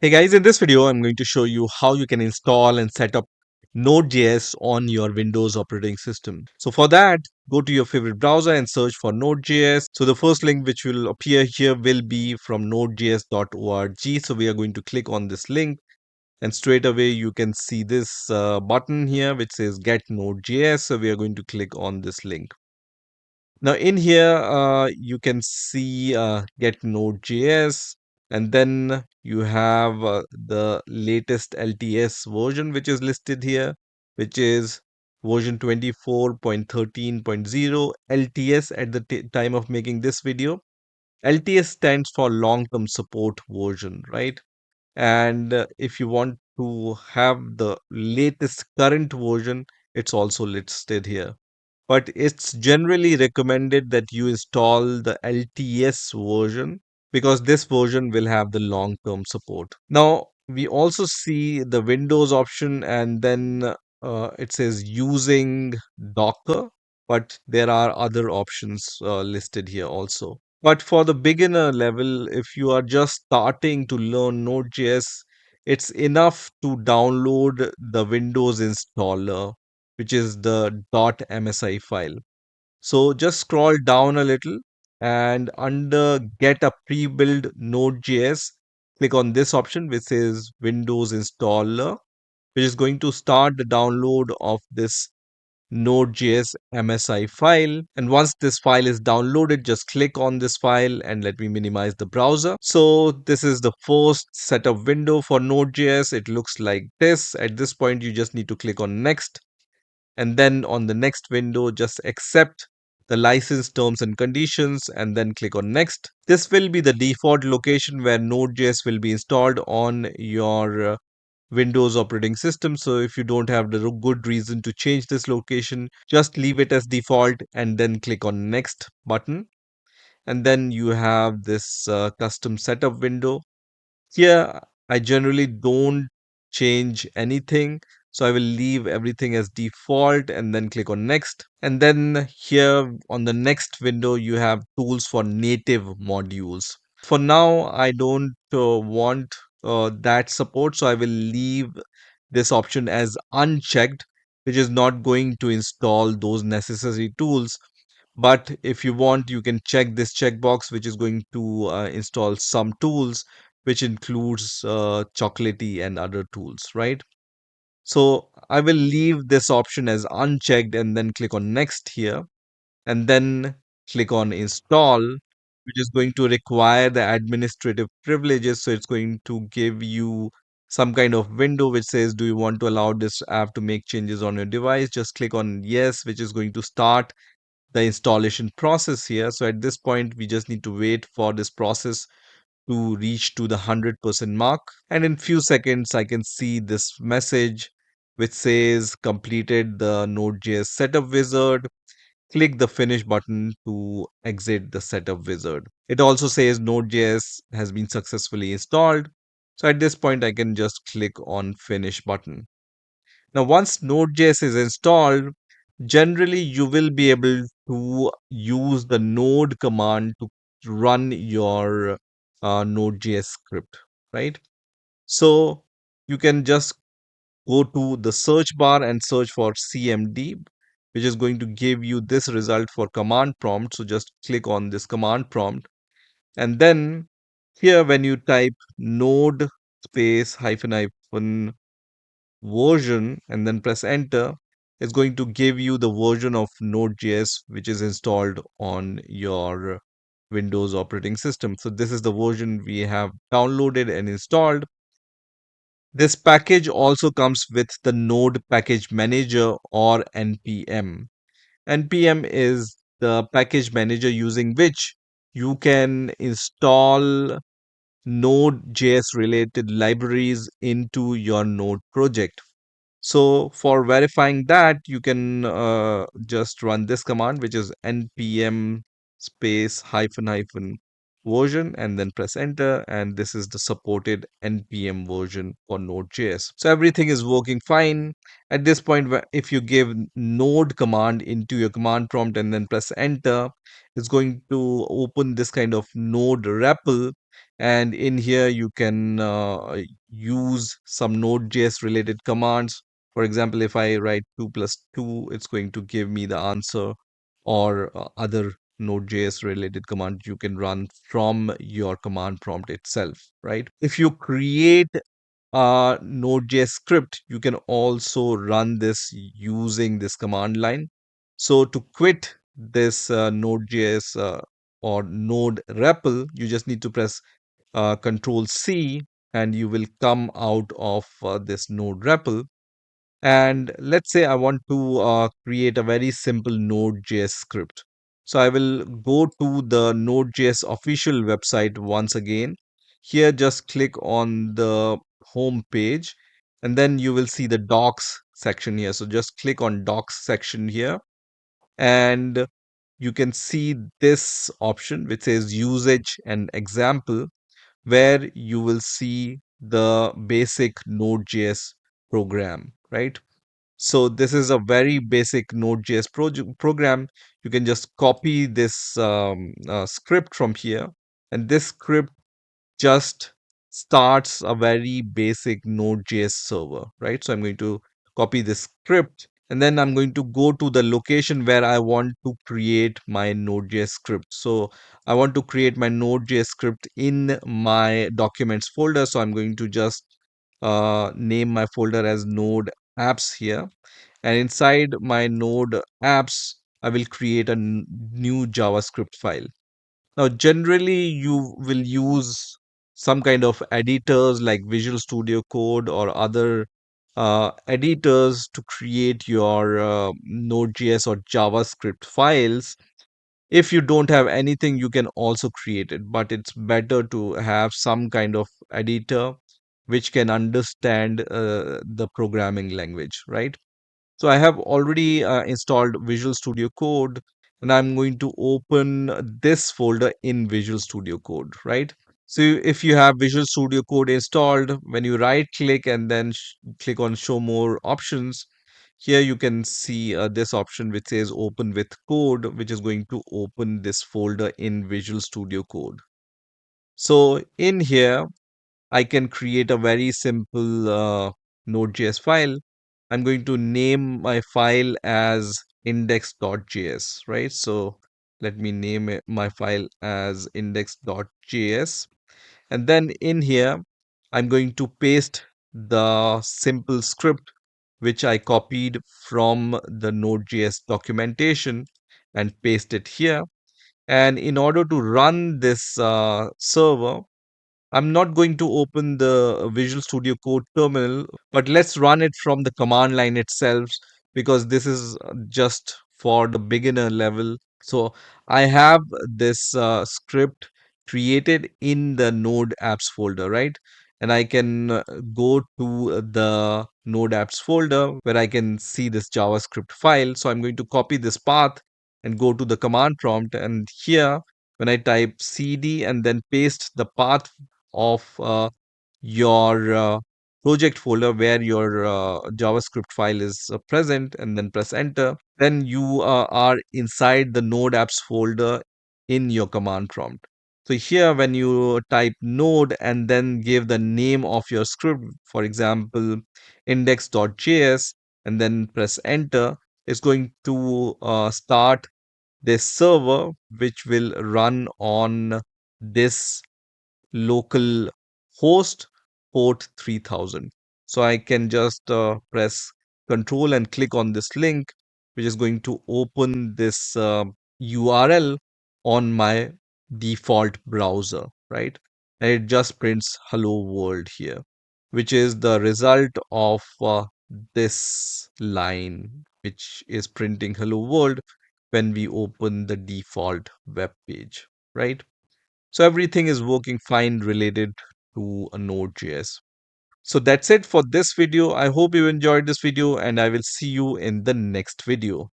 Hey guys, in this video, I'm going to show you how you can install and set up Node.js on your Windows operating system. So for that, go to your favorite browser and search for Node.js. So the first link which will appear here will be from nodejs.org. So we are going to click on this link and straight away you can see this button here which says get Node.js. So we are going to click on this link. Now in here, you can see get Node.js, and then you have the latest LTS version which is listed here, which is version 24.13.0 LTS at the time of making this video. LTS stands for long-term support version, right? And if you want to have the latest current version, it's also listed here, but it's generally recommended that you install the LTS version because this version will have the long term support. Now, we also see the Windows option, and then it says using Docker, but there are other options listed here also. But for the beginner level, if you are just starting to learn Node.js, it's enough to download the Windows installer, which is the .msi file. So just scroll down a little, and under get a pre-built Node.js, click on this option which says Windows installer, which is going to start the download of this Node.js MSI file. And once this file is downloaded, just click on this file and let me minimize the browser. So this is the first setup window for Node.js. It looks like this. At this point, you just need to click on next, and then on the next window just accept the license terms and conditions and then click on next. This will be the default location where Node.js will be installed on your Windows operating system. So if you don't have the good reason to change this location, just leave it as default and then click on next button. And then you have this custom setup window. Here, I generally don't change anything. So I will leave everything as default and then click on next. And then here on the next window, you have tools for native modules. For now, I don't want that support. So I will leave this option as unchecked, which is not going to install those necessary tools. But if you want, you can check this checkbox, which is going to install some tools, which includes Chocolatey and other tools, right? So I will leave this option as unchecked and then click on next here, and then click on install, which is going to require the administrative privileges. So it's going to give you some kind of window which says, do you want to allow this app to make changes on your device? Just click on yes, which is going to start the installation process here. So at this point, we just need to wait for this process to reach to the 100% mark. And in few seconds, I can see this message which says completed the Node.js setup wizard. Click the finish button to exit the setup wizard. It also says Node.js has been successfully installed. So at this point, I can just click on finish button. Now, once Node.js is installed, generally you will be able to use the node command to run your Node.js script, right? So you can just go to the search bar and search for CMD, which is going to give you this result for command prompt. So just click on this command prompt. And then here, when you type node space hyphen hyphen version and then press enter, it's going to give you the version of Node.js which is installed on your Windows operating system. So this is the version we have downloaded and installed. This package also comes with the Node Package Manager or NPM. NPM is the package manager using which you can install Node.js related libraries into your Node project. So for verifying that, you can just run this command, which is npm space hyphen hyphen version, and then press enter. And this is the supported npm version for Node.js. So everything is working fine. At this point, if you give node command into your command prompt and then press enter, it's going to open this kind of node REPL, And in here, you can use some Node.js related commands. For example, if I write 2 plus 2, it's going to give me the answer, or other Node.js related command you can run from your command prompt itself, right? If you create Node.js script, you can also run this using this command line. So to quit this Node.js or Node REPL, you just need to press Control C, and you will come out of this Node REPL. And let's say I want to create a very simple Node.js script. So I will go to the Node.js official website once again. Here, just click on the home page, and then you will see the docs section here. So just click on docs section here, and you can see this option which says usage and example, where you will see the basic Node.js program, right? So this is a very basic Node.js program. You can just copy this script from here, and this script just starts a very basic Node.js server, right? So I'm going to copy this script, and then I'm going to go to the location where I want to create my Node.js script. So I want to create my Node.js script in my documents folder. So I'm going to just name my folder as Node apps here, and inside my Node apps, I will create a new JavaScript file. Now, generally, you will use some kind of editors like Visual Studio Code or other editors to create your Node.js or JavaScript files. If you don't have anything, you can also create it, but it's better to have some kind of editor which can understand the programming language, right? So I have already installed Visual Studio Code, and I'm going to open this folder in Visual Studio Code, right? So if you have Visual Studio Code installed, when you right click and then click on show more options, here you can see this option which says open with code, which is going to open this folder in Visual Studio Code. So in here, I can create a very simple Node.js file. I'm going to name my file as index.js, right? So let me name my file as index.js. And then in here, I'm going to paste the simple script which I copied from the Node.js documentation and paste it here. And in order to run this server, I'm not going to open the Visual Studio Code terminal, but let's run it from the command line itself, because this is just for the beginner level. So I have this script created in the Node apps folder, right? And I can go to the Node apps folder where I can see this JavaScript file. So I'm going to copy this path and go to the command prompt. And here, when I type cd and then paste the path of your project folder where your JavaScript file is present, and then press enter, then you are inside the Node apps folder in your command prompt. So here, when you type node and then give the name of your script, for example, index.js, and then press enter, it's going to start this server which will run on this local host port 3000. So I can just press control and click on this link, which is going to open this URL on my default browser, right? And it just prints hello world here, which is the result of this line, which is printing hello world when we open the default web page, right? So everything is working fine related to a Node.js. So that's it for this video. I hope you enjoyed this video, and I will see you in the next video.